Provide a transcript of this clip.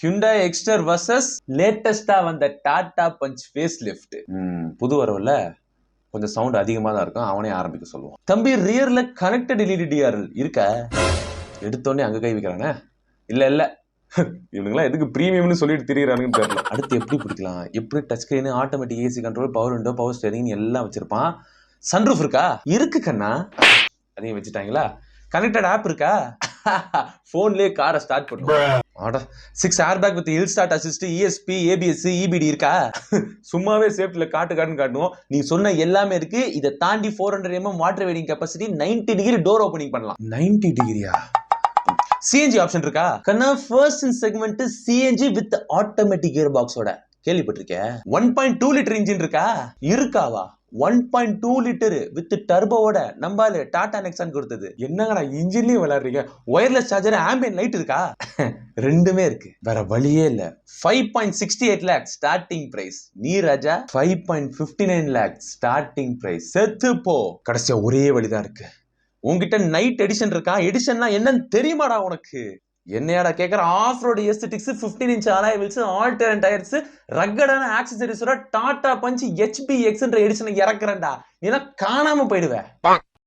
Hyundai Exter vs லேட்டஸ்டா வந்த Tata punch face lift. புது வரவுல கொஞ்சம் சவுண்ட் அதிகமா தான் இருக்கும். அவனே ஆரம்பிக்க சொல்லுவான். தம்பி ரியர்ல கனெக்டட் எல்இடி டிஆர்எல் இருக்கா? எடுத்தோடனே அங்க கை வைக்கிறானே. இல்ல இவனுங்களாம் எதுக்கு பிரீமியம்னு சொல்லிட்டு திரியறானுன்னு தெரியல. அடுத்து எப்படி பிடிக்கலாம், எப்படி touch screen, automatic AC control, power window, power steering எல்லாம் வச்சிருப்பான். சன்ரூஃப் இருக்கா? இருக்கு கண்ணா. அதையும் வச்சுட்டாங்களா? கனெக்டட் ஆப் இருக்கா? போன்லயே காரை ஸ்டார்ட் பண்ணுவோம். 6 airbag with hill start assist, ESP, ABS, EBD இருக்கா? சும்மாவே சேஃப்டில காட்டுன்னு காட்டுவோம். நீ சொன்ன எல்லாமே இருக்கு. இதை தாண்டி 400 mm water wading capacity, 90 degree door opening பண்ணலாம். 90 டிகிரியா? CNG ஆப்ஷன் இருக்கா? கண்ணா first in segment CNG with automatic gear பாக்ஸோட கேள்விப்பட்டிருக்கேன். 1.2 லிட்டர் இன்ஜின் இருக்கா? இருக்காவா? 1.2 லிட்டர் வித் டர்போவோட நம்பால டாடா நெக்ஸான் கொடுத்தது. என்னங்கடா இன்ஜின்லயும் விளையாடுறீங்க? ஒயர்லெஸ் சார்ஜர், ஆம்பியன்ட் லைட் இருக்கா? ரெண்டுமே இருக்கு. வேற வழியே இல்ல. 5.68 lakh ஸ்டார்டிங் பிரைஸ். நீ ராஜா 5.59 lakh ஸ்டார்டிங் பிரைஸ். செத்து போ. கடைசியா ஒரே வழிதான் இருக்கு. உன்கிட்ட நைட் எடிஷன் இருக்கா? எடிஷன்னா என்னன்னு தெரியுமாடா உனக்கு? என்னையாடா கேக்குற? Off road aesthetics, 15 inch alloy wheels, all terrain tyres, ரக்கடான ஆக்சசரிஸோட டாடா பஞ்ச் HBX என்ற எடிஷனை இறக்குறேன்டா. நீ எல்லாம் காணாம போயிடுவேன்.